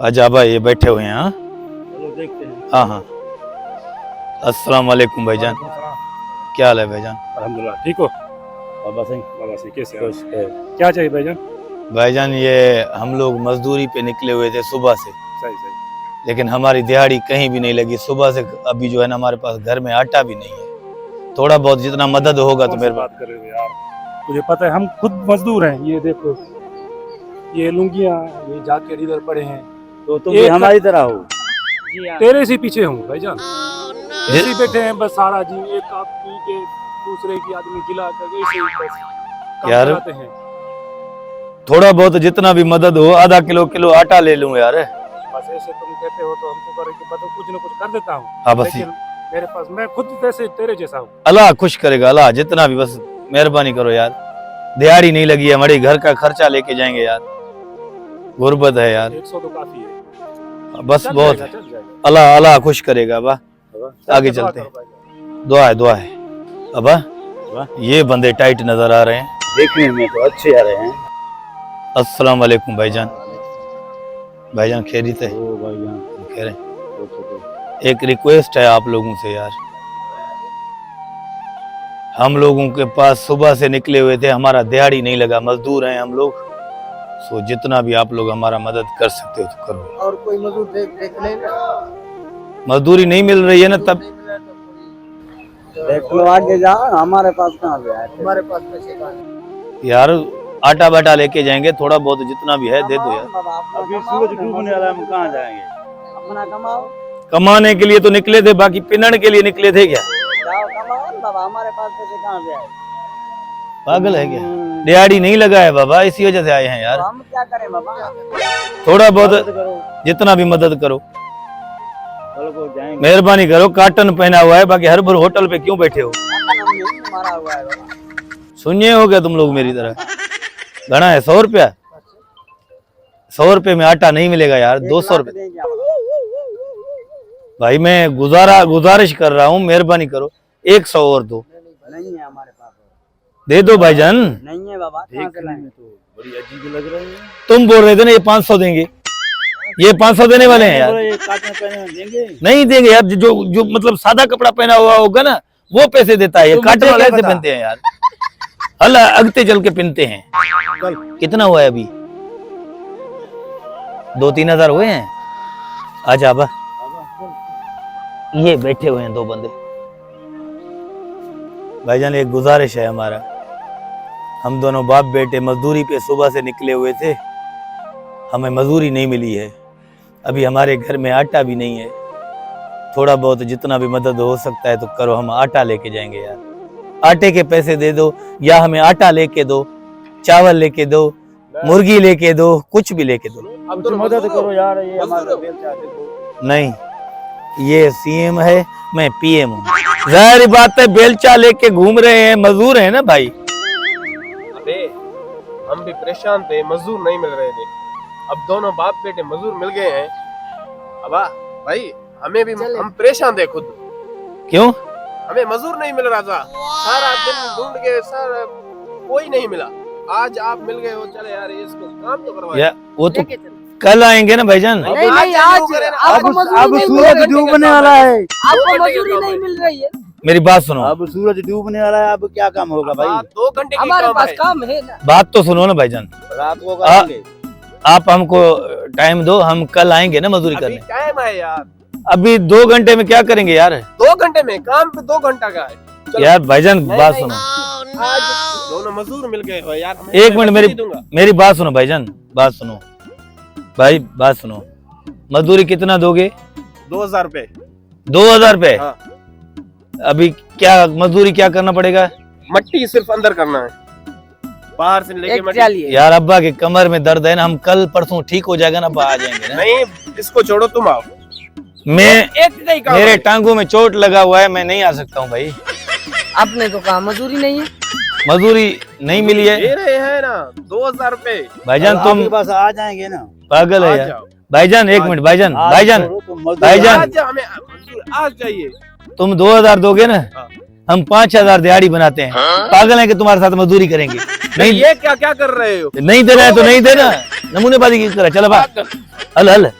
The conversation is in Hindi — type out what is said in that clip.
अच्छा भाई ये बैठे हुए हैं। हाँ चलो देखते हैं। हाँ हाँ। अस्सलाम वालेकुम भाईजान, क्या हाल है भाईजान? अल्हम्दुलिल्लाह ठीक हो बाबा सिंह बाबा से कैसे हैं? खुश है। क्या चाहिए भाईजान? भाईजान ये हम लोग मजदूरी पे निकले हुए थे सुबह से, सही सही। लेकिन हमारी दिहाड़ी कहीं भी नहीं लगी सुबह से। अभी जो है ना हमारे पास घर में आटा भी नहीं है। थोड़ा बहुत जितना मदद होगा तो कौन सी मेरे बात कर रहे हो यार, तुझे पता है हम खुद मजदूर हैं। ये देखो ये लुंगियां, ये जैकेट इधर पड़े हैं। तो तुम भी हमारी तरह हो। तेरे से पीछे हूँ भाईजान। ऐसे ही बैठे हैं बस सारा जी, एक कप पी के दूसरे की आदमी गिला कर ऐसे ही बस काम यार, चलाते हैं। थोड़ा बहुत जितना भी मदद हो, आधा किलो किलो आटा ले लूं यार। बस ऐसे तुम कहते हो तो हमको करे कि मतलब कुछ न कुछ कर देता हूँ। हाँ बस लेकिन मेरे पास मैं खुद जैसे तेरे जैसा हूँ। अल्लाह खुश करेगा, अल्लाह जितना भी, बस मेहरबानी करो यार। दिहाड़ी नहीं लगी है, हमारे घर का खर्चा लेके जाएंगे यार, गुर्बत है यार। 100 तो काफी है, बस चल बहुत जाएगा, है। चल जाएगा। अल्लाह अल्लाह खुश करेगा। बा आगे दुआ चलते हैं, करो भाईजान। दुआ है दुआ है। अबा ये बंदे टाइट नजर आ रहे हैं। देखने में तो अच्छे आ रहे हैं। अस्सलाम वालेकुम भाईजान। भाईजान खैरियत है? ओ भाईजान, खैर है। एक रिक्वेस्ट है आप लोगों से यार, हम लोगों के पास सुबह से निकले हुए थे, हमारा दिहाड़ी नहीं लगा, मजदूर हैं हम लोग। सो जितना भी आप लोग हमारा मदद कर सकते हो तो करो। और कोई मजदूर देख लेना। मजदूरी नहीं मिल रही है ना, तब देख लो आगे जाओ, हमारे पास कहाँ से आए थे? हमारे पास पैसे कहाँ हैं? यार आटा बाटा लेके जाएंगे, थोड़ा बहुत जितना भी है दे दो यार। बाबा, अपना अभी कमाओ सूरज ना, डूबने वाला है, हम कहाँ जाएंगे? अपना कमाओ, कमाने के लिए तो निकले थे, बाकी पिनड़ के लिए निकले थे क्या? जाओ कमाओ ना बाबा, हमारे पास पैसे कहाँ से आए? पागल है क्या? दिहाड़ी नहीं लगा है बाबा, इसी वजह से आए हैं तो यार। हम क्या करें बाबा? थोड़ा बहुत मदद करो, जितना भी मदद करो, कल को जाएंगे। मेहरबानी करो। काटन पहना हुआ है, बाकी हर भर होटल पे क्यों बैठे हो? हम नहीं मारा हुआ है बाबा। सुनिए हो गया तुम लोग मेरी तरह। घना है 100 रुपया? 100 रुपये में आटा नहीं मिलेगा यार, 200 रुपये। देंगे आप। भाई मैं गुजारिश कर रहा हूँ, मेहरबानी करो 100 और दो। नहीं है हमारे पास, दे दो भाईजान। नहीं है बाबा, कहाँ से देखने लाएंगे? में तो बड़ी अजीब लग रही है। तुम बोल रहे थे ना ये 500 देंगे, ये 500 देने वाले हैं यार। ये काटने पहने देंगे? नहीं देंगे यार, जो मतलब सादा कपड़ा पहना हुआ होगा ना वो पैसे देता है, ये काटने वाले कैसे पहनते हैं यार? अल्लाह अगते चल के पहनते हैं। कितना हुआ है अभी? 2-3 हजार हुए हैं। आजा बा, ये बैठे हुए हैं 2 बंदे। भाईजान एक गुजारिश है हमारा, हम दोनों बाप बेटे मजदूरी पे सुबह से निकले हुए थे, हमें मजदूरी नहीं मिली है, अभी हमारे घर में आटा भी नहीं है। थोड़ा बहुत जितना भी मदद हो सकता है तो करो, हम आटा लेके जाएंगे यार। आटे के पैसे दे दो, या हमें आटा लेके दो, चावल लेके दो, मुर्गी लेके दो, कुछ भी लेके दो। कुछ मदद करो यार, ये हमारा बेल चाहते हो। नहीं, ये सीएम है, मैं पीएम हूँ। जाहिर बात है बेलचा लेके घूम रहे हैं, मजदूर है ना भाई। अबे हम भी परेशान थे, मजदूर नहीं मिल रहे थे। अब दोनों बाप बेटे मजदूर मिल गए हैं। अब भाई हमें भी, हम परेशान थे खुद। क्यों? हमें मजदूर नहीं मिल रहा था, सारा दिन ढूंढ के सारा कोई नहीं मिला। आज आप मिल गए हो, चले यार इसको काम तो करवाए। या वो तो कल आएंगे ना भाईजान। नहीं नहीं, आज आपको मजदूरी अब नहीं मिल सूरज रही है। डूबने वाला है। आपको मजदूरी नहीं मिल रही है। मेरी बात सुनो, अब सूरज डूबने वाला है, अब क्या काम होगा भाई? 2 घंटे की हमारे काम पास है। काम है ना। बात तो सुनो ना भाईजान। रात को करेंगे। आप हमको टाइम दो, हम कल आएंगे ना मजदूरी अभी करने। टाइम है यार, अभी 2 घंटे में क्या करेंगे यार? 2 घंटे में काम पे 2 घंटा का है। चलो। यार भाईजान बात सुनो, आज दोनों मजदूर मिल गए हो यार। हमें एक मिनट मैं मेरी नहीं दूंगा। मेरी बात सुनो भाईजान, बात सुनो भाई, बात सुनो। मजदूरी कितना दोगे? 2000 रुपए। 2000 रुपए? हाँ। अभी क्या मजदूरी क्या करना पड़ेगा? मट्टी सिर्फ अंदर करना है, बाहर से लेके एक मट्टी। चालिए। यार अब्बा के कमर में दर्द है ना, हम कल परसों ठीक हो जाएगा ना, अब्बा आ जाएंगे ना। नहीं इसको छोड़ो, तुम आओ। मैं एक नहीं काम मेरे है। टांगों में चोट लगा हुआ है, मैं नहीं आ सकता हूँ भाई। आपने तो कहा मजदूरी नहीं है। मजदूरी नहीं मिली है दे रहे हैं ना 2000 रुपए। भाईजान, तुम आपके पास आ जाएंगे ना। पागल है आ यार। जाओ। भाईजान एक मिनट, भाईजान आज भाईजान छोड़ो, तुम मजदूर भाईजान। आज हमें मजदूर आज चाहिए। तुम 2000 दोगे ना? हाँ। हम 5,000 दिहाड़ी बनाते हैं। पागल हैं कि तुम्हारे साथ मजदूरी करेंगे? नहीं ये क्या क्या कर रहे हो? नहीं देना है तो नहीं देना, नमूनेबाजी की तरह। चलो बा, हल हल।